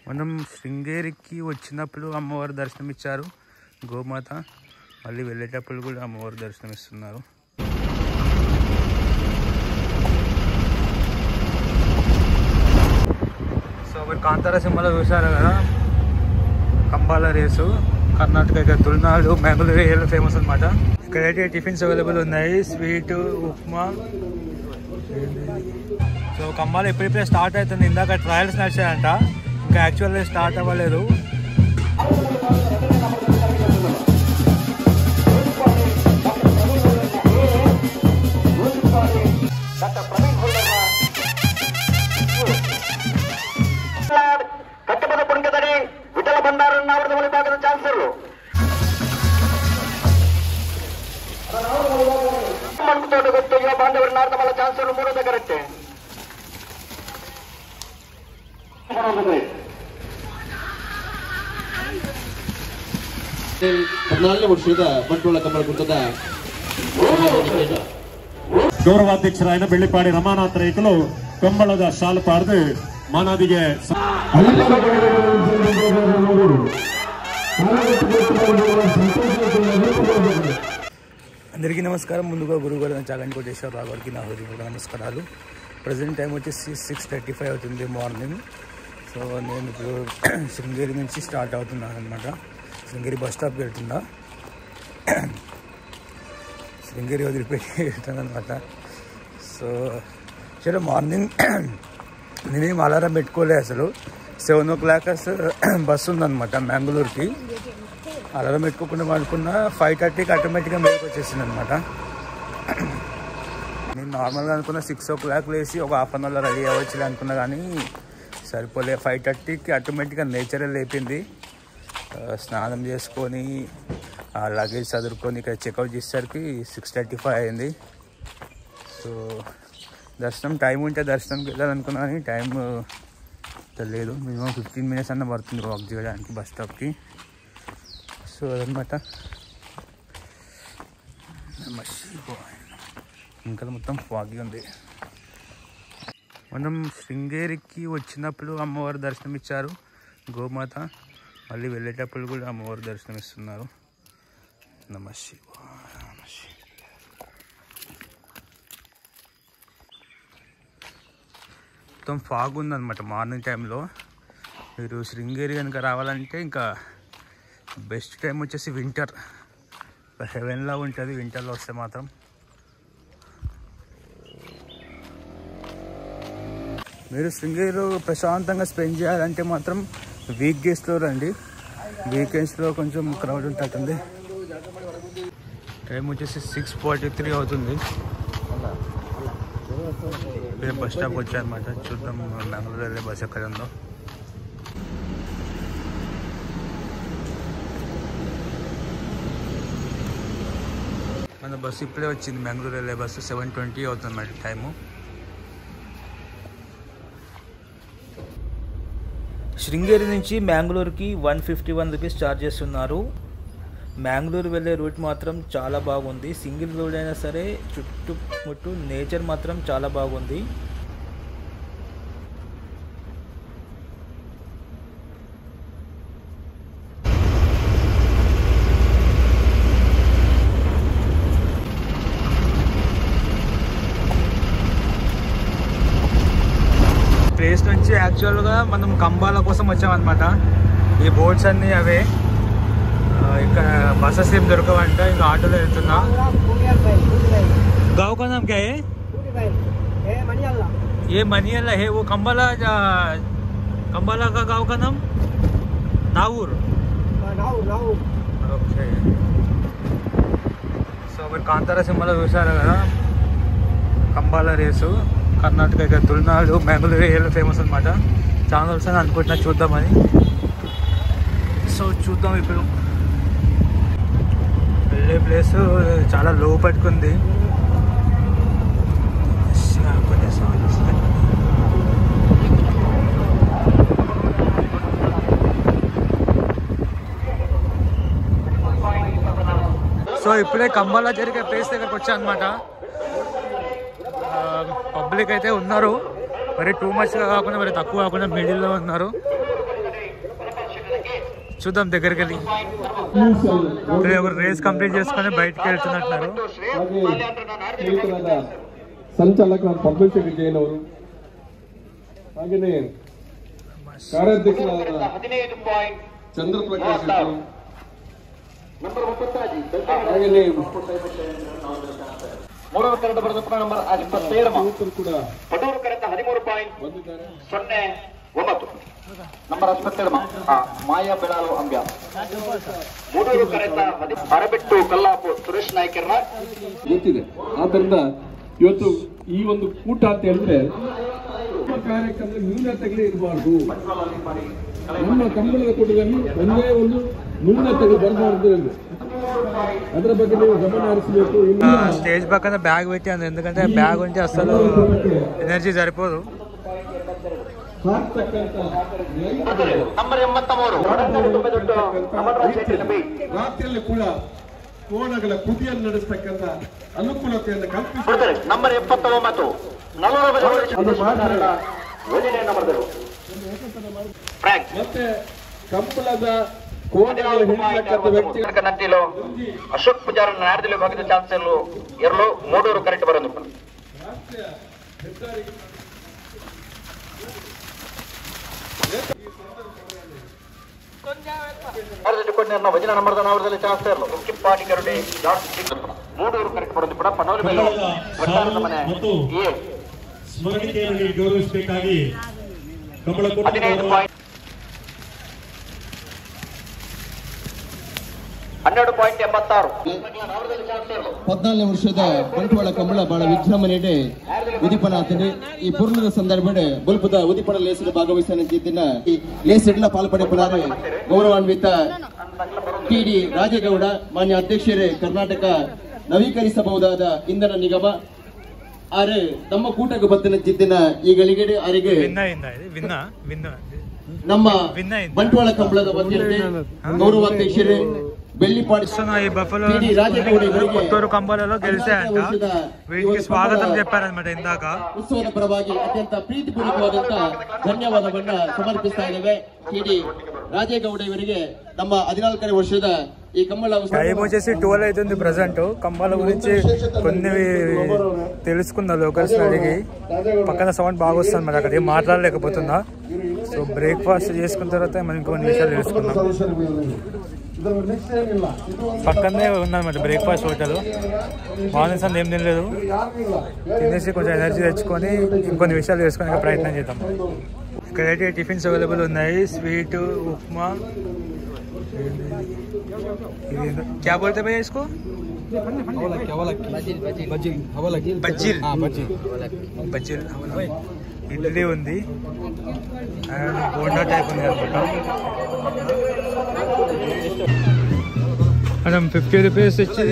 మనం శృంగేరికి వచ్చినప్పుడు అమ్మవారు దర్శనం ఇచ్చారు గోమాత. మళ్ళీ వెళ్ళేటప్పుడు కూడా అమ్మవారు దర్శనం ఇస్తున్నారు. సో మీరు కాంతార సినిమాలో చూసారు కదా, కంబాల రేసు. కర్ణాటక ఇక్కడ తులనాడు మ్యాంగ్లూరు ఫేమస్ అనమాట. ఇక్కడైతే టిఫిన్స్ అవైలబుల్ ఉన్నాయి, స్వీట్, ఉప్మా. సో కంబాల ఎప్పుడెప్పుడే స్టార్ట్ అవుతుంది. ఇందాక ట్రయల్స్ నడిచాయంట, ఇంకా యాక్చువల్గా స్టార్ట్ అవ్వలేదు. ಗೌರವಾಧ್ಯಕ್ಷರಾದ ಬೆಳ್ಳಿಪಾಡಿ ರಮಾನಾಥ ರೈಕಲು ಕಂಬಳದ ಶಾಲು ಪಾರ್ದು ಮಾನದಿಗೆ అందరికీ నమస్కారం. ముందుగా గురుగారు చాగంటి కోటేశ్వరరావు గారికి నా హృదయపూర్వక నమస్కారాలు. ప్రజెంట్ టైం వచ్చేసి 6:35 అవుతుంది మార్నింగ్. సో నేను ఇప్పుడు శృంగేరి నుంచి స్టార్ట్ అవుతున్నాను అనమాట. శృంగేరి బస్ స్టాప్కి వెళ్తున్నా. శృంగేరి వదిలిపెట్టి వెళ్తాను అనమాట. సో సరే, మార్నింగ్ నేనేం అలారం పెట్టుకోలేదు అసలు. 7 o'clock బస్సు ఉందన్నమాట మ్యాంగ్లూరుకి. అలారం పెట్టుకోకుండా అనుకున్నా 5:30కి ఆటోమేటిక్గా మేరకు వచ్చేసింది అనమాట. నేను నార్మల్గా అనుకున్నా 6 o'clock లేసి ఒక హాఫ్ అన్ అవర్లో రెడీ అవ్వచ్చు అనుకున్నా, కానీ సరిపోలే. 5:30కి ఆటోమేటిక్గా నేచరే లేపింది. స్నానం చేసుకొని లగేజ్ చదువుకొని ఇక్కడ చెక్అవుట్ చేసేసరికి 6:35 అయింది. సో దర్శనం టైం ఉంటే దర్శనంకి వెళ్ళాలనుకున్నా, కానీ టైం లేదు. మినిమం 15 minutes అన్న పడుతుంది వాక్ చేయడానికి బస్ స్టాప్కి. సో అదనమాట. ఇంకా మొత్తం ఫాగి ఉంది. మనం శృంగేరికి వచ్చినప్పుడు అమ్మవారు దర్శనం ఇచ్చారు గోమాత. మళ్ళీ వెళ్ళేటప్పుడు కూడా అమ్మవారు దర్శనం ఇస్తున్నారు. నమః శివాయ, నమః శివాయ. మొత్తం ఫాగ్ ఉందన్నమాట మార్నింగ్ టైంలో. మీరు శృంగేరి కనుక రావాలంటే ఇంకా బెస్ట్ టైం వచ్చేసి వింటర్. హెవెన్లా ఉంటుంది వింటర్లో వస్తే మాత్రం. మీరు శృంగేరిలో ప్రశాంతంగా స్పెండ్ చేయాలంటే మాత్రం వీక్ డేస్లో రండి. వీకెండ్స్లో కొంచెం క్రౌడ్ ఉంటుంది. టైం వచ్చేసి 6:43 అవుతుంది. మేము బస్ స్టాప్ వచ్చాయన్నమాట. చూద్దాం మ్యాంగ్లూరు వెళ్ళే బస్ ఎక్కడ ఉందో. మన బస్సు ఇప్పుడే వచ్చింది, మ్యాంగ్లూరు వెళ్ళే బస్సు. 7:20 అవుతుంది అన్నమాట టైము. శృంగేరి నుంచి మ్యాంగ్లూరుకి 151 రూపీస్ ఛార్జ్ చేస్తున్నారు. మ్యాంగ్లూరు వెళ్ళే రూట్ మాత్రం చాలా బాగుంది. సింగిల్ రోడ్ అయినా సరే చుట్టుముట్టు నేచర్ మాత్రం చాలా బాగుంది. ప్లేస్ నుంచి యాక్చువల్గా మనం కంబాల కోసం వచ్చామన్నమాట. ఈ బోట్స్ అన్నీ అవే. ఇక్కడ బస్సెస్ ఏం దొరకవంట, ఇంకా ఆటోలో వెళ్తున్నా. गाँव का नाम क्या है? ये मनियाला है. वो कंबाला का गाँव का नाम नाऊर. ఓకే. సో మీరు కాంతార సినిమాలో చూసారు కదా, కంబాల రేసు. కర్ణాటక ఇక్కడ తులనాడు మ్యాంగ్లూరు ఫేమస్ అనమాట. చాలా వస్తాను అనుకుంటున్నా చూద్దామని. సో చూద్దాం. ఇప్పుడు వెళ్ళే ప్లేస్ చాలా లో పట్టుకుంది. సో ఇప్పుడే కంబాల జరిగే ప్లేస్ దగ్గరకు వచ్చా అనమాట. పబ్లిక్ అయితే ఉన్నారు, మరి టూ మచ్గా కాకుండా మరి తక్కువ కాకుండా మిడిల్లో ఉన్నారు. చూద్దాం దగ్గరికి వెళ్ళి. రేస్ కంప్లీట్ చేసుకొని బయటకు వెళ్తున్నట్టున్నారు. ಸಂಚಾಲಕ ಪದ್ಮಶ್ರೀ ಜೈನ್ ಅವರು ಹಾಗೆಯೇ ಕಾರ್ಯಾಧ್ಯಕ್ಷರಾದ ಚಂದ್ರಪ್ರಕಾಶ್ ಹಾಗೆಯೇ ಮೂರರ ಕರೆದ ಬರೆದ ನಂಬರ್ 27 ಕೂಡ ಪಟೂರು ಕರೆದ 13 ಪಾಯಿಂಟ್ ಬಂದಿದ್ದಾರೆ 09 ನಂಬರ್ 27 ಮಾಯಾ ಬೆಳಾಲು ಅಂಬ್ಯ ಮೂರೂರು ಕರೆದ ಅರಬೆಟ್ಟು ಕಲ್ಲಾಪು ಸುರೇಶ್ ನಾಯ್ಕರ್ನ ಗೊತ್ತಿದೆ. ಆದ್ದರಿಂದ ಇವತ್ತು ಈ ಒಂದು ಕೂಟ ಅಂತ ಹೇಳಿದ್ರೆ ಕಾರ್ಯಕ್ರಮದ ನ್ಯೂನತೆಗಳೇ ಇರಬಾರ್ದು. ನಮ್ಮ ಕಂಬಳದ ಕೂಟದಲ್ಲಿ ಒಂದೇ ಒಂದು ನ್ಯೂನತೆಗಳು ಬರಬಾರ್ದು ಎಂದು ಅದರ ಬಗ್ಗೆ ನೀವು ಗಮನ ಹರಿಸಬೇಕು. స్టేజ్ పక్కన బ్యాగ్ పెట్టాను, ఎందుకంటే బ్యాగ్ ఉంటే అసలు ఎనర్జీ సరిపోదు. ರಾತ್ರಿಯಲ್ಲಿ ಕೂಡ ಕೋಣಗಳ ಕುದಿಯನ್ನು ನಡೆಸತಕ್ಕಂಥ ಅನುಕೂಲತೆಯನ್ನು ಕಲ್ಪಿಸಿದ್ದಾರೆ. ನಂಬರ್ 79 ಮತ್ತೆ ಕಂಬಳದ ಕೋಣೆಗಳು ಹಿಡಿಯತಕ್ಕಂಥ ವ್ಯಕ್ತಿಗಳು ಅಶೋಕ್ ಪೂಜಾರ ನಾಡ್ದಲ್ಲಿ ಭಾಗದ ಚಾನ್ಸಲ್ ಎರಲು ಮೂಡೂರು ಕರೆಕ್ಟ್ ಬರೋದು ವಜನ ನಂಬರ್ ಅವರದಲ್ಲಿ ಚಾನ್ಸ್ ಇರಲು ಮುಖ್ಯಪಾಟಿ ಕರುಡಿ ಮೂಡೂರು ಕರೆಕ್ಟ್ ಬರೋದು ಕೂಡ ಪನೋಲಿ ಮನೆ ಸ್ಮರಣಿಕೆಯನ್ನು ಗೌರವಿಸಬೇಕಾಗಿ ಕಂಬಳ 12 ಪಾಯಿಂಟ್ 76 14ನೇ ವರ್ಷದ ಬಂಟ್ವಾಳ ಕಂಬಳ ಬಹಳ ವಿಜೃಂಭಣೆಡೆ ಉದಿಪನಾತನೆ ಈ ಪೂರ್ಣದ ಸಂದರ್ಭ ಬಲ್ಪದ ಉದಿಪನ ಲೇಸದ ಭಾಗವಹಿಸಿನ ಲೇಸಡ್ನ ಪಾಲ್ಪಡೆಪನಾರೆ ಗೌರವಾನ್ವಿತ ಟಿಡಿ ರಾಜೇಗೌಡ ಮಾನ್ಯ ಅಧ್ಯಕ್ಷರೇ ಕರ್ನಾಟಕ ನವೀಕರಿಸಬಹುದಾದ ಇಂಧನ ನಿಗಮ ಆರೆ ನಮ್ಮ ಕೂಟಕ್ಕೆ ಬತ್ತಿನ ಜಿದ್ದಿನ ಈ ಗಳಿಗೆಡೆ ಆರಿಗೆ ನಮ್ಮ ಬಂಟ್ವಾಳ ಕಂಬಳದ ವತಿಯಲ್ಲಿ ಗೌರವಾಧ್ಯಕ್ಷರೇ ಬೆಳ್ಳಿಪಾಡಿ పుత్తూరు కంబలలో గెలిచాయంట. వీటికి స్వాగతం చెప్పారనమాట ఇందాక. ಉತ್ಸವದ ಪರವಾಗಿ ಅತ್ಯಂತ ಪ್ರೀತಿಪೂರ್ವಕವಾದಂತಹ ಧನ್ಯವಾದವನ್ನ ಸಮರ್ಪಿಸ್ತಾ ಇದ್ದೇವೆ. ಟಿಡಿ ರಾಜೇಗೌಡ ಇವರಿಗೆ ನಮ್ಮ 14ನೇ ವರ್ಷದ ఈ కంబళ టైం వచ్చేసి 12 అవుతుంది ప్రజెంట్. కంబళ గురించి కొన్ని తెలుసుకుందా లోకల్స్ అడిగి. పక్కన సౌండ్ బాగా వస్తుంది మరి, అక్కడ ఏం మాట్లాడలేకపోతున్నా. సో బ్రేక్ఫాస్ట్ చేసుకున్న తర్వాత మనం ఇంకొన్ని విషయాలు తెలుసుకుందాం. పక్కనే ఉందన్నమాట బ్రేక్ఫాస్ట్ హోటల్. మార్నింగ్ సంది ఏం తినలేదు, తినేసి కొంచెం ఎనర్జీ తెచ్చుకొని ఇంకొన్ని విషయాలు తెలుసుకునే ప్రయత్నం చేద్దాం. ఇక్కడైతే టిఫిన్స్ అవైలబుల్ ఉన్నాయి. స్వీట్, ఉప్మా. क्या बोलते भैया इसको? బజ్జీల్. ఇడ్లీ ఉంది అండ్ బోండా టైప్ ఉంది అనమాట. మనం 50 రూపీస్ ఇచ్చి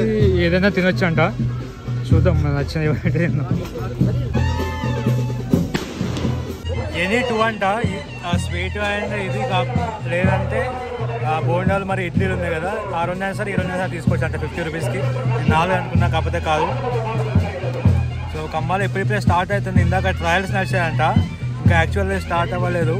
ఏదైనా తినొచ్చు అంట. చూద్దాం మనకు నచ్చిన ఎనీ 2 అంట. స్వీట్ అండ్ ఇది లేదంటే బోండాలు మరి ఇడ్లీలు ఉన్నాయి కదా, ఆ 2 అయినా సరే ఈ 2 అయినా సరే తీసుకోవచ్చు అంట 50 రూపీస్కి. 4 అనుకున్నా, కాకపోతే కాదు. సో కంబాలు ఎప్పుడిప్పుడే స్టార్ట్ అవుతుంది. ఇందాక ట్రయల్స్ నడిచాయంట, ఇంకా యాక్చువల్గా స్టార్ట్ అవ్వలేదు.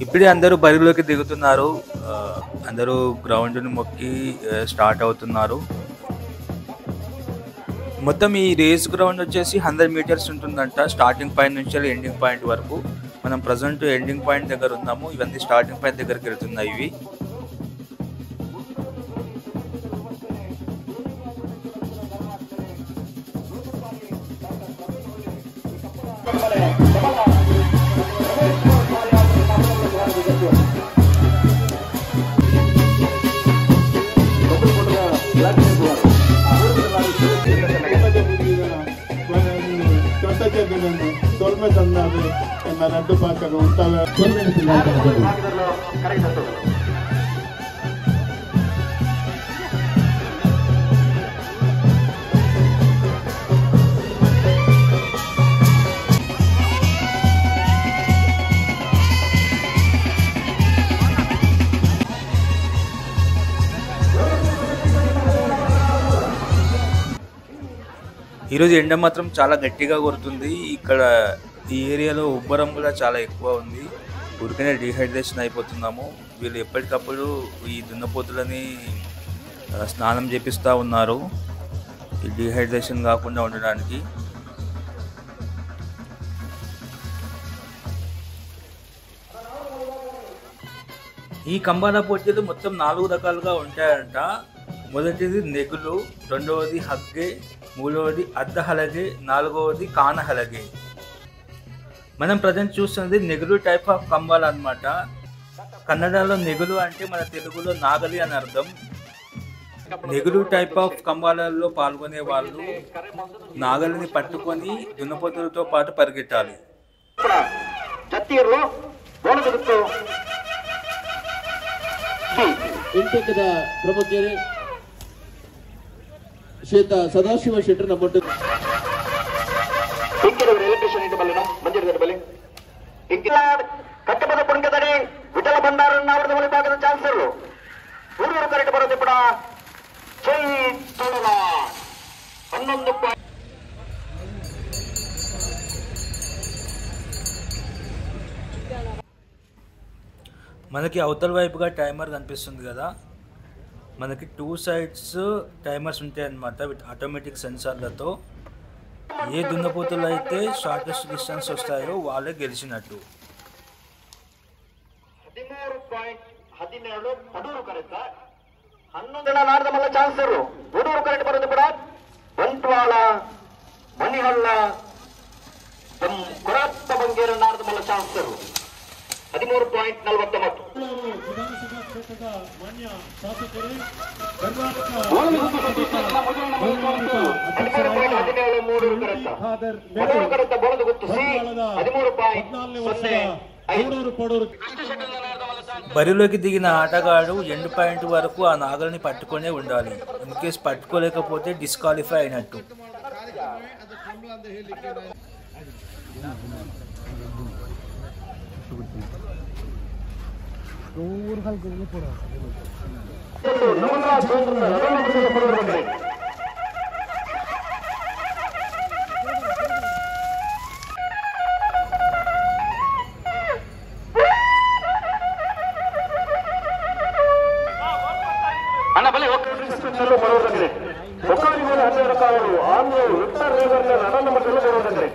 ఇప్పుడే అందరూ బరిలోకి దిగుతున్నారు. అందరూ గ్రౌండ్ని మొక్కి స్టార్ట్ అవుతున్నారు. మొత్తం ఈ రేస్ గ్రౌండ్ వచ్చేసి 100 మీటర్స్ ఉంటుందంట, స్టార్టింగ్ పాయింట్ నుంచి ఎండింగ్ పాయింట్ వరకు. మనం ప్రజెంట్ ఎండింగ్ పాయింట్ దగ్గర ఉన్నాము. ఇవన్నీ స్టార్టింగ్ పాయింట్ దగ్గరికి వెళ్తున్నాయి. ఇవి ఈరోజు ఎండ మాత్రం చాలా గట్టిగా కొడుతుంది. ఇక్కడ ఈ ఏరియాలో ఉబ్బరం కూడా చాలా ఎక్కువ ఉంది. ఊరికనే డీహైడ్రేషన్ అయిపోతున్నాము. వీళ్ళు ఎప్పటికప్పుడు ఈ దున్నపోతులని స్నానం చేపిస్తూ ఉన్నారు ఈ డీహైడ్రేషన్ కాకుండా ఉండడానికి. ఈ కంబాల పోటీలు మొత్తం 4 రకాలుగా ఉంటాయంట. మొదటిది నెగులు, రెండవది హగ్గే, మూడవది అర్ధ హలగే, నాలుగవది కాన హలగే. మనం ప్రజెంట్ చూస్తున్నది నెగులు టైప్ ఆఫ్ కంబాలు అన్నమాట. కన్నడలో నెగులు అంటే మన తెలుగులో నాగలి అని అర్థం. నెగులు టైప్ ఆఫ్ కంబాలలో పాల్గొనే వాళ్ళు నాగలిని పట్టుకొని దున్నపోతులతో పాటు పరిగెట్టాలి. ಇಂಟೆಕ್ದ ಪ್ರಮುಖರು ಶ್ವೇತ ಸದಾಶಿವ ಶೆಟ್ಟರ್ ನಮ್ಮೊಟ್ಟು ಎಲೆಕ್ಟ್ರಿಷಿಯನ್ ಇಟ್ಟು ಬಲ್ಲಿನ ಮಂಜೂರು ಬಲ್ಲಿ ಕಟ್ಟಬದ ಪುಣ್ಯದಡಿ ವಿಠಲ ಭಂಡಾರನ್ನ ಅವರದ್ದು ಬಲಿಪಾಕದ ಚಾನ್ಸರ್ಲು ಊರೂರು ಕರೆಕ್ಟ್ ಬರೋದು ಕೂಡ ಜೈ ತೊಳಲ 11. మనకి అవతల వైపుగా టైమర్ కనిపిస్తుంది కదా, మనకి 2 sides టైమర్స్ ఉంటాయి అన్నమాట విత్ ఆటోమేటిక్ సెన్సార్లతో. ఏ దున్నపోతులు అయితే షార్టెస్ట్ డిస్టెన్స్ వస్తాయో వాళ్ళే గెలిచినట్టు. 13.17 ಪಡೂರು ಕರೆಕ್ಟ್ 11 ನಾಡ್ದ ಮಲ್ಲ ಚಾನ್ಸರು ಪಡೂರು ಕರೆಕ್ಟ್ ಬರೋದು ಕೂಡ ಬಂಟ್ವಾಳ ಮನಿಹಳ್ಳ ಕೊರತ್ತ ಬಂಗೇರ ನಾಡ್ದ ಮಲ್ಲ ಚಾನ್ಸರು 13.49. బరిలోకి దిగిన ఆటగాడు ఎండ్ పాయింట్ వరకు ఆ నాగలిని పట్టుకునే ఉండాలి. ఇన్ కేస్ పట్టుకోలేకపోతే డిస్క్వాలిఫై అయినట్టు. అన్న బలి పడవదండి ఒకరి మీద 12 రకాలు ఆంధ్ర విక్టర్ రేవర్ రన్ నెంబర్ పడవదండి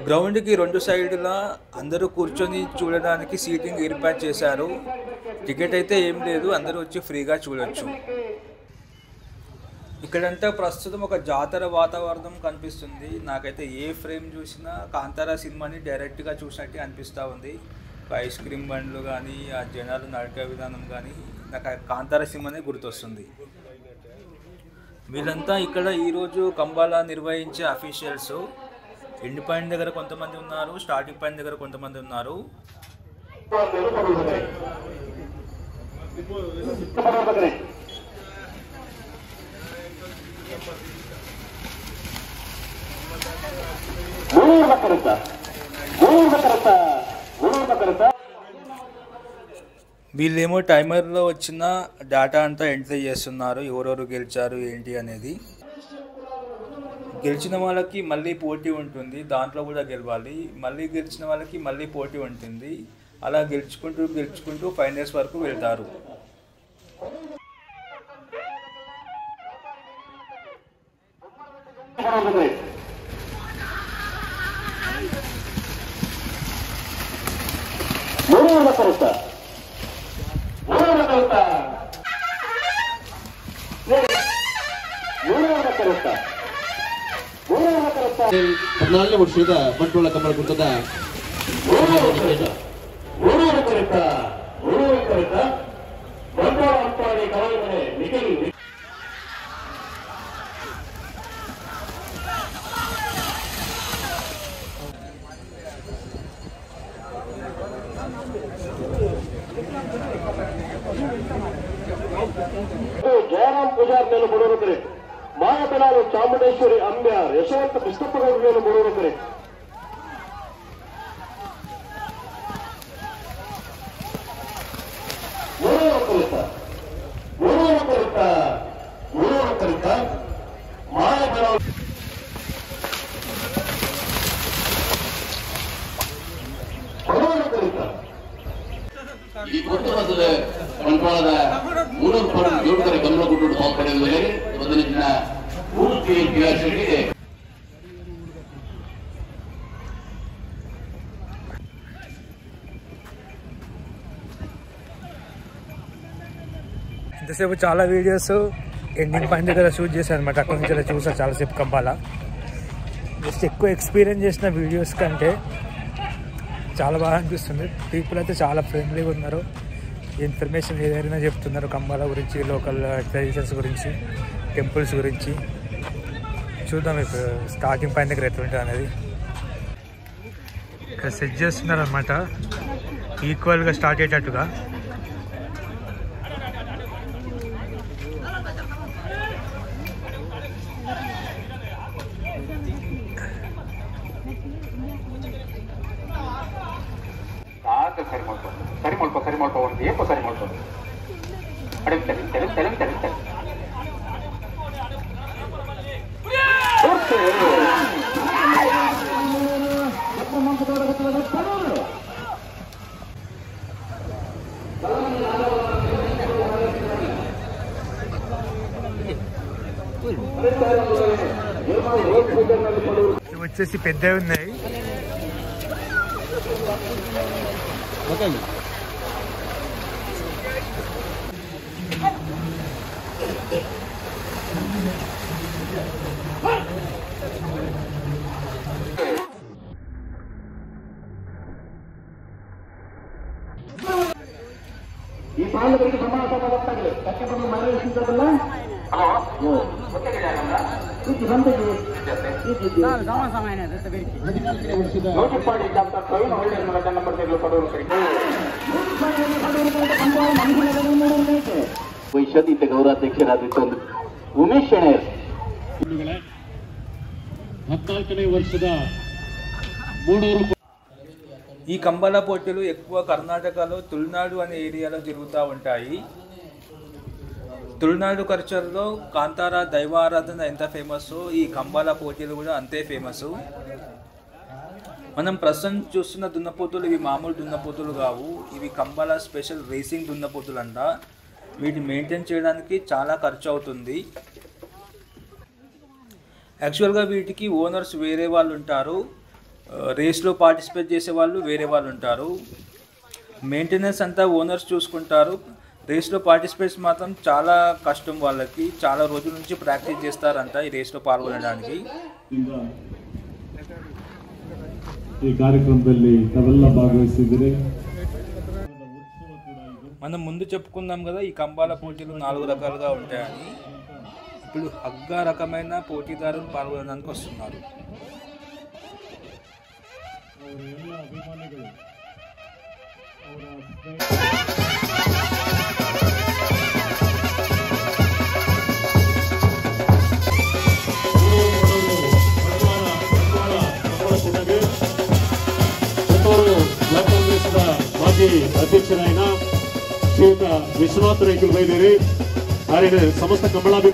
గ్రౌండ్కి 2 సైడ్ల అందరూ కూర్చొని చూడడానికి సీటింగ్ ఏర్పాటు చేశారు. టికెట్ అయితే ఏం లేదు, అందరూ వచ్చి ఫ్రీగా చూడొచ్చు. ఇక్కడంతా ప్రస్తుతం ఒక జాతర వాతావరణం కనిపిస్తుంది. నాకైతే ఏ ఫ్రేమ్ చూసినా కాంతారా సినిమాని డైరెక్ట్గా చూసినట్టే అనిపిస్తూ ఉంది. ఐస్ క్రీమ్ బండ్లు కానీ, ఆ జనాలు నడికే విధానం కానీ నాకు కాంతారా సినిమానే గుర్తొస్తుంది. వీళ్ళంతా ఇక్కడ ఈరోజు కంబాలా నిర్వహించే అఫీషియల్స్. ఎండ్ పాయింట్ దగ్గర కొంతమంది ఉన్నారు, స్టార్టింగ్ పాయింట్ దగ్గర కొంతమంది ఉన్నారు. వీళ్ళేమో టైమర్లో వచ్చిన డేటా అంతా ఎంట్రీ చేస్తున్నారు, ఎవరెవరు గెలిచారు ఏంటి అనేది. గెలిచిన వాళ్ళకి మళ్ళీ పోటీ ఉంటుంది, దాంట్లో కూడా గెలవాలి. మళ్ళీ గెలిచిన వాళ్ళకి మళ్ళీ పోటీ ఉంటుంది. అలా గెలుచుకుంటూ ఫైనల్స్ వరకు వెళ్తారు. ಮೂರು 14 ವರ್ಷದ ಬಂಟ್ವಾಳ ಕಮ್ಮಳ ಕುಟ್ಟದ ಜಯರಾಮ್ ಪೂಜಾರ್ ಮೇಲೆ ಬಡವರು ಮಾಯಬೆಳಾಲು ಚಾಮುಂಡೇಶ್ವರಿ ಅಂಬ್ಯಾರ್ ಯಶವಂತ ಕೃಷ್ಣಪ್ಪಗೌಡ ಮೇಲೆ ಬಡವರು ಮಾಯಬೆಳಾಲು ಈ ಕೊಟ್ಟುವಂತದ ಬಂಟ್ವಾಳದ 300 ಪಾಯಿಂಟ್ ಜೋಡುಗರೆ ಗಮನ ಕೊಟ್ಟು ಬಾಂಬ್ ಪಡೆಯುವುದೇ ಮೊದಲಿನ ಪೂರ್ತಿ ಕ್ರಿಯಾಶೀಲತೆ ఇంతసేపు చాలా వీడియోస్ ఎండింగ్ పాయింట్ దగ్గర షూట్ చేశాను అనమాట. అక్కడి నుంచి అలా చూసా చాలాసేపు కంపాల. జస్ట్ ఎక్కువ ఎక్స్పీరియన్స్ చేసిన వీడియోస్ కంటే చాలా బాగా అనిపిస్తుంది. పీపుల్ అయితే చాలా ఫ్రెండ్లీగా ఉన్నారు. ఇన్ఫర్మేషన్ ఏదైనా చెప్తున్నారు కంబాల గురించి, లోకల్ ట్రెడిషన్స్ గురించి, టెంపుల్స్ గురించి. చూద్దాం ఇప్పుడు స్టార్టింగ్ పాయింట్ దగ్గర ఎట్లుంటుంది అనేది. ఇక్కడ సెట్ చేస్తున్నారు అనమాట ఈక్వల్గా స్టార్ట్ అయ్యేటట్టుగా. ಸರಿ ಮಾಡ್ಕೊ ಒಂದು ಏಪ ಸರಿ ಮಾಡ್ಕೊ ಅಡೆ ತೆರೆ వచ్చేసి పెద్దవి ఉన్నాయి. ಈ ಪಾಲಕರಿಗೆ ಸಮಾವೇಶ ಗೊತ್ತಾಗಲಿ ಯಾಕೆಂದ್ರೆ ಮನೆ ಸಿಗೋದಿಲ್ಲ ವೈಶಾಖ ಗೌರವಾಧ್ಯಕ್ಷರಾದ ಉಮೇಶ್ ಶೆಣೇರ್ 14ನೇ ವರ್ಷದ 300 ఈ కంబాల పోటీలు ఎక్కువ కర్ణాటకలో తులునాడు అనే ఏరియాలో జరుగుతూ ఉంటాయి. తులునాడు కల్చర్లో కాంతార దైవారాధన ఎంత ఫేమస్, ఈ కంబాల పోటీలు కూడా అంతే ఫేమస్. మనం ప్రస్తుతం చూస్తున్న దున్నపోతులు ఇవి మామూలు దున్నపోతులు కావు. ఇవి కంబాల స్పెషల్ రేసింగ్ దున్నపోతులు అంట. వీటిని మెయింటైన్ చేయడానికి చాలా ఖర్చు అవుతుంది. యాక్చువల్గా వీటికి ఓనర్స్ వేరే వాళ్ళు ఉంటారు, రేస్లో పార్టిసిపేట్ చేసే వాళ్ళు వేరే వాళ్ళు ఉంటారు. మెయింటెనెన్స్ అంతా ఓనర్స్ చూసుకుంటారు. రేస్లో పార్టిసిపేట్స్ మాత్రం చాలా కష్టం. వాళ్ళకి చాలా రోజుల నుంచి ప్రాక్టీస్ చేస్తారంట ఈ రేస్లో పాల్గొనడానికి. ಈ ಕಾರ್ಯಕ್ರಮದಲ್ಲಿ ತಾವೆಲ್ಲ ಭಾಗವಹಿಸಿದರೆ మనం ముందు చెప్పుకున్నాం కదా ఈ కంబాల పోటీలు 4 రకాలుగా ఉంటాయని. ఇప్పుడు హగ్గా రకమైన పోటీదారులు పాల్గొనడానికి వస్తున్నారు. ಬ್ಲಾಕ್ ಕಾಂಗ್ರೆಸ್ನ ಮಾಜಿ ಅಧ್ಯಕ್ಷರಾದ ಶ್ರೀಯುತ ವಿಶ್ವನಾಥ ರೈಕಲ್ ಬೈದೇರಿ ఆయన సమస్త కమలాభి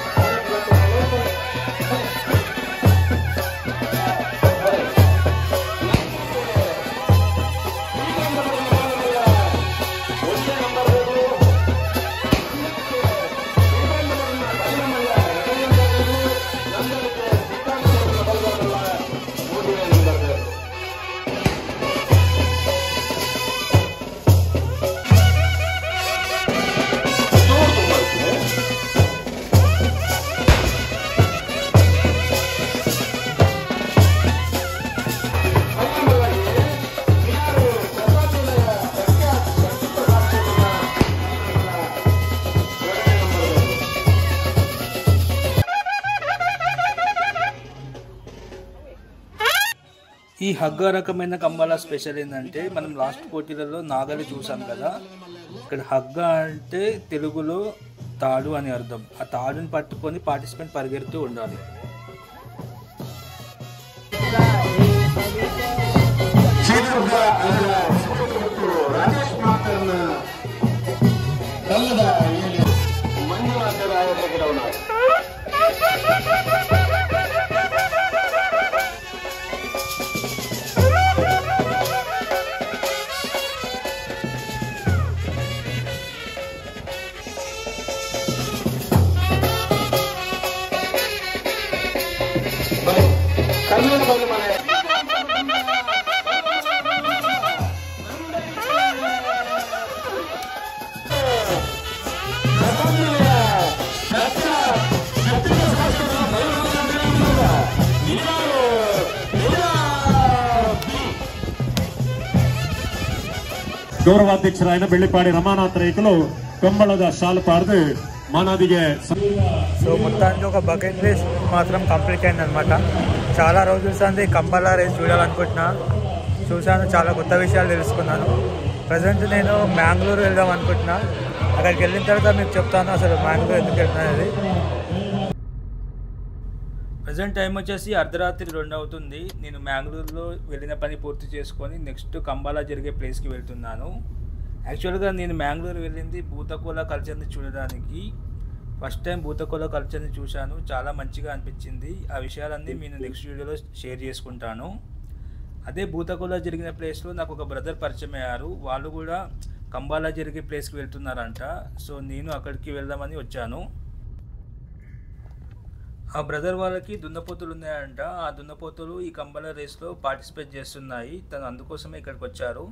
హగ్గ రకమైన కంబాల స్పెషల్ ఏంటంటే మనం లాస్ట్ పోటీలలో నాగలి చూసాం కదా, ఇక్కడ హగ్గ అంటే తెలుగులో తాడు అని అర్థం. ఆ తాడుని పట్టుకొని పార్టిసిపెంట్ పరిగెడుతూ ఉండాలి. ಗೌರವಾಧ್ಯಕ್ಷರಾದ ಬೆಳ್ಳಿಪಾಡಿ ರಮಾನಾಥ್ ರೈತರು ಕಂಬಳದ ಶಾಲು ಪಾರ್ದು మానదిగే. సో మొత్తానికి ఒక బకెట్ రేస్ మాత్రం కంప్లీట్ అయింది అనమాట. చాలా రోజుల సంది కంబళ రేస్ చూడాలనుకుంటున్నా, చూశాను, చాలా కొత్త విషయాలు తెలుసుకున్నాను. ప్రజెంట్ నేను మ్యాంగ్లూరు వెళ్దాం అనుకుంటున్నా. అక్కడికి వెళ్ళిన తర్వాత మీకు చెప్తాను అసలు మ్యాంగ్లూరు ఎందుకు వెళ్తున్నది. ప్రజెంట్ టైం వచ్చేసి అర్ధరాత్రి 2 అవుతుంది. నేను మ్యాంగ్లూరులో వెళ్ళిన పని పూర్తి చేసుకొని నెక్స్ట్ కంబాలా జరిగే ప్లేస్కి వెళ్తున్నాను. యాక్చువల్గా నేను మ్యాంగ్లూరు వెళ్ళింది భూతకోల కల్చర్ని చూడడానికి. ఫస్ట్ టైం భూతకోల కల్చర్ని చూశాను, చాలా మంచిగా అనిపించింది. ఆ విషయాలన్నీ నేను నెక్స్ట్ వీడియోలో షేర్ చేసుకుంటాను. అదే భూతకోల జరిగిన ప్లేస్లో నాకు ఒక బ్రదర్ పరిచయం అయ్యారు. వాళ్ళు కూడా కంబాలా జరిగే ప్లేస్కి వెళ్తున్నారంట. సో నేను అక్కడికి వెళ్దామని వచ్చాను. ఆ బ్రదర్ వాళ్ళకి దున్నపోతులు ఉన్నాయంట. ఆ దున్నపోతులు ఈ కంబాలా రేస్లో పార్టిసిపేట్ చేస్తున్నాయి. తను అందుకోసమే ఇక్కడికి వచ్చారు.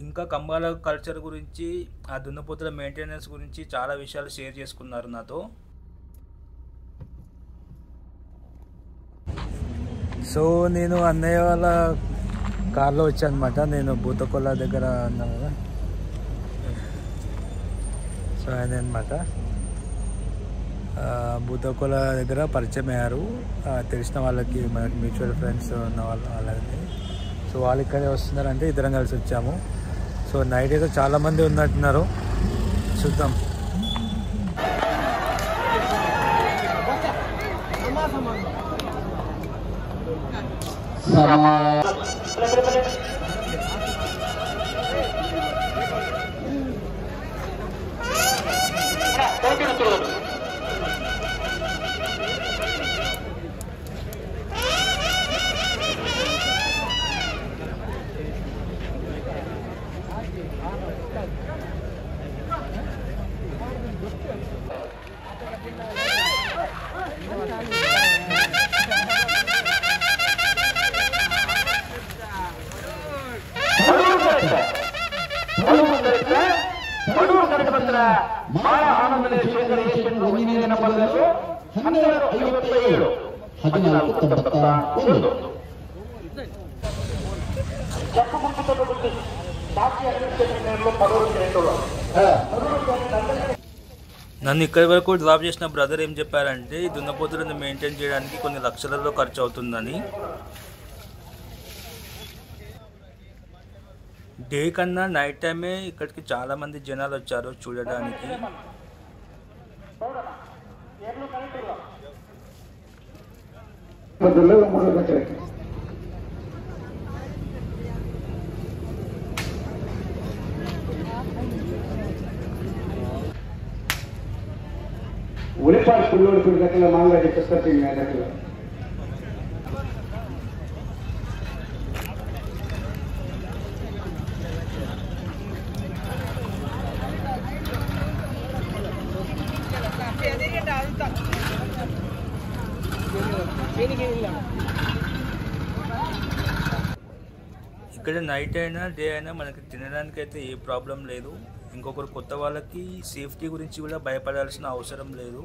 ఇంకా కంబాలా కల్చర్ గురించి, ఆ దున్నపోతుల మెయింటెనెన్స్ గురించి చాలా విషయాలు షేర్ చేసుకున్నారు నాతో. సో నేను అన్నయ్య వాళ్ళ కార్లో వచ్చాను అనమాట. నేను భూతకోల దగ్గర ఉన్నా కదా, సో ఆయన అనమాట భూతకోల దగ్గర పరిచయం అయ్యారు. తెలిసిన వాళ్ళకి, మనకి మ్యూచువల్ ఫ్రెండ్స్ ఉన్న వాళ్ళని. సో వాళ్ళు ఇక్కడే వస్తున్నారంటే ఇద్దరం కలిసి వచ్చాము. సో నైట్ అయితే చాలామంది ఉన్నట్టున్నారు, చూద్దాం. నన్ను ఇక్కడి వరకు డ్రాప్ చేసిన బ్రదర్ ఏం చెప్పారంటే, ఈ దున్నపోతులను మెయింటైన్ చేయడానికి కొన్ని లక్షలలో ఖర్చు అవుతుందని. డే కన్నా నైట్ టైమే ఇక్కడికి చాలామంది జనాలు వచ్చారు చూడడానికి. ఉలిపాడు పుల్లోడు దగ్గర మామూలుగా చెప్పేసుకొచ్చింది దగ్గర. ఇక్కడ నైట్ అయినా డే అయినా మనకి తినడానికి అయితే ఏ ప్రాబ్లం లేదు. ఇంకొకరు కొత్త వాళ్ళకి సేఫ్టీ గురించి కూడా భయపడాల్సిన అవసరం లేదు.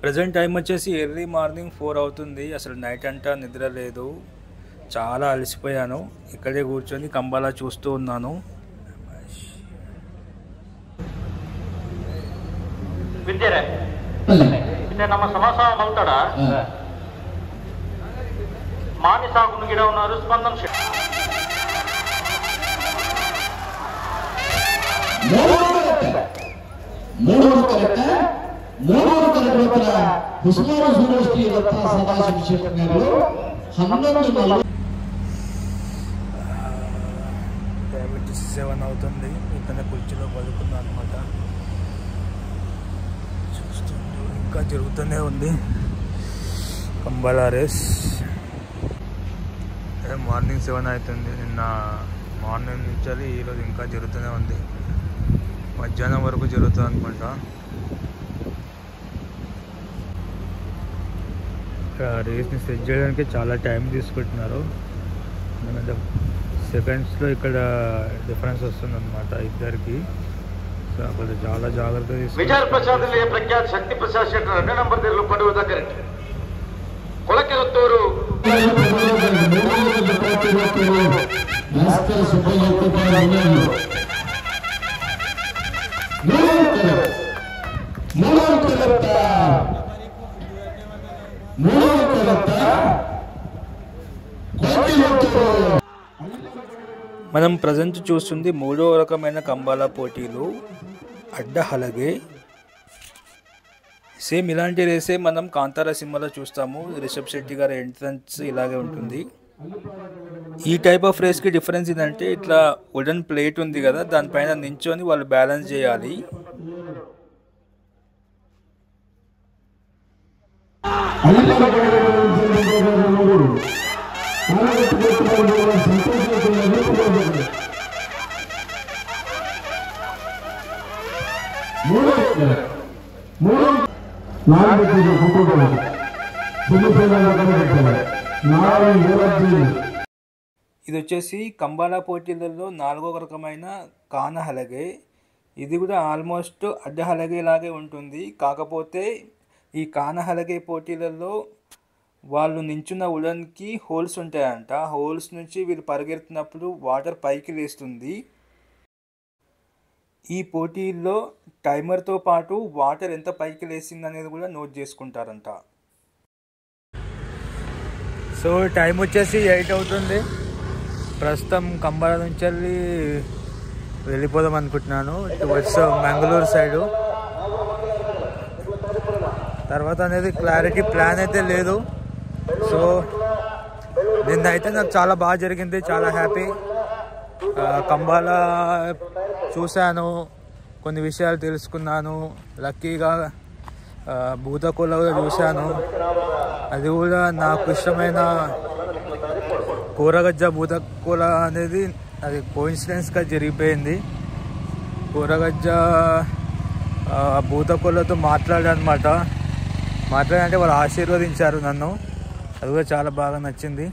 ప్రజెంట్ టైం వచ్చేసి ఎర్లీ మార్నింగ్ 4 అవుతుంది. అసలు నైట్ అంతా నిద్ర లేదు, చాలా అలసిపోయాను. ఇక్కడే కూర్చొని కంబాలా చూస్తూ ఉన్నాను. ವಿದ್ಯರೆ ಇದೆ ನಮ್ಮ ಸಮಾಸ ಮಲ್ತಾಡ ಮಾನಿ ಸಾಗುನ ಗಿಡ ಉన్నారు ಸ್ಪಂದನ డయాబెటీస్ 7 అవుతుంది. ఇక్కడ కుర్చీలో పడుకున్నాను అనమాట. చూస్తుంటూ ఇంకా జరుగుతూనే ఉంది కంబాలా రేస్. మార్నింగ్ 7 అవుతుంది. నిన్న మార్నింగ్ నుంచి ఈరోజు ఇంకా జరుగుతూనే ఉంది. మధ్యాహ్నం వరకు జరుగుతుంది అనుకుంటా. రేస్ని సెట్ చేయడానికి చాలా టైం తీసుకుంటున్నారు. ఎందుకంటే సెకండ్స్లో ఇక్కడ డిఫరెన్స్ వస్తుంది అనమాట ఇద్దరికి. సో అక్కడ చాలా జాగ్రత్తగా ವಿಚಾರ ಪ್ರಸಾದದಲ್ಲಿ ಪ್ರಖ್ಯಾತ ಶಕ್ತಿ ಪ್ರಸಾದ್ ಶೆಟ್ಟರ್ 2 ನಂಬರ್ ತಿರುಳು ಪಡುವುದ ಕರೆಕ್ಟ್ ಕೊಳಕೆರತ್ತೂರು మనం ప్రజెంట్ చూస్తుంది 3వ రకమైన కంబాలా పోటీలు, అడ్డ హలగే. సేమ్ ఇలాంటి రేసే మనం కాంతారా సినిమాలో చూస్తాము. రిషబ్ శెట్టి గారి ఎంట్రన్స్ ఇలాగే ఉంటుంది. ఈ టైప్ ఆఫ్ రేస్కి డిఫరెన్స్ ఏంటంటే ఇట్లా వుడెన్ ప్లేట్ ఉంది కదా, దానిపైన నించొని వాళ్ళు బ్యాలెన్స్ చేయాలి. ఇది వచ్చేసి కంబాలా పోటీలలో 4వ రకమైన కాన హలగే. ఇది కూడా ఆల్మోస్ట్ అడ్డ హలగే లాగే ఉంటుంది. కాకపోతే ఈ కాన హలగే పోటీలలో వాళ్ళు నించున్న వుడన్కి హోల్స్ ఉంటాయంట. హోల్స్ నుంచి వీళ్ళు పరిగెడుతున్నప్పుడు వాటర్ పైకి లేస్తుంది. ఈ పోటీల్లో టైమర్తో పాటు వాటర్ ఎంత పైకి లేసింది అనేది కూడా నోట్ చేసుకుంటారంట. సో టైం వచ్చేసి 8 అవుతుంది. ప్రస్తుతం కంబాలా నుంచి వెళ్ళిపోదాం అనుకుంటున్నాను టువర్డ్స్ మంగళూరు సైడు. తర్వాత అనేది క్లారిటీ ప్లాన్ అయితే లేదు. సో నిన్న అయితే నాకు చాలా బాగా జరిగింది, చాలా హ్యాపీ. కంబాలా చూశాను, కొన్ని విషయాలు తెలుసుకున్నాను. లక్కీగా భూతకోల కూడా చూశాను. అది కూడా నాకు ఇష్టమైన కూరగజ్జ భూతకోల అనేది అది కోఇన్సిడెన్స్గా జరిగిపోయింది. కూరగజ్జ భూతకోలతో మాట్లాడానమాట. మాట్లాడంటే వాళ్ళు ఆశీర్వదించారు నన్ను. అది కూడా చాలా బాగా నచ్చింది.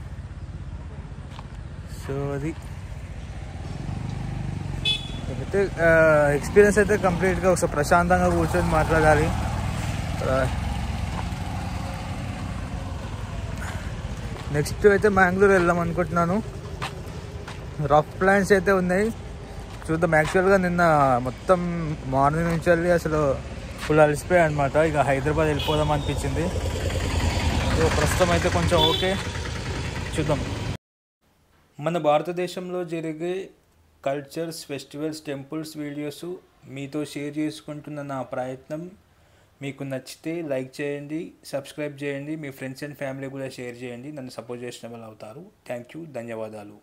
సో అది అయితే ఎక్స్పీరియన్స్ అయితే కంప్లీట్గా ఒకసారి ప్రశాంతంగా కూర్చొని మాట్లాడాలి. నెక్స్ట్ అయితే మంగళూరు వెళ్దాం అనుకుంటున్నాను. రఫ్ ప్లాన్స్ అయితే ఉన్నాయి, చూద్దాం. యాక్చువల్గా నిన్న మొత్తం మార్నింగ్ నుంచి వెళ్ళి అసలు ఫుల్ అలసిపోయాయి అనమాట. ఇక హైదరాబాద్ వెళ్ళిపోదాం అనిపించింది. సో ప్రస్తుతం అయితే కొంచెం ఓకే, చూద్దాం. మన భారతదేశంలో జరిగే కల్చర్స్, ఫెస్టివల్స్, టెంపుల్స్ వీడియోస్ మీతో షేర్ చేసుకుంటున్న నా ప్రయత్నం మీకు నచ్చితే లైక్ చేయండి, సబ్స్క్రైబ్ చేయండి, మీ ఫ్రెండ్స్ అండ్ ఫ్యామిలీ కూడా షేర్ చేయండి. నన్ను సపోర్ట్ చేసిన వాళ్ళు అవుతారు. థ్యాంక్ యూ, ధన్యవాదాలు.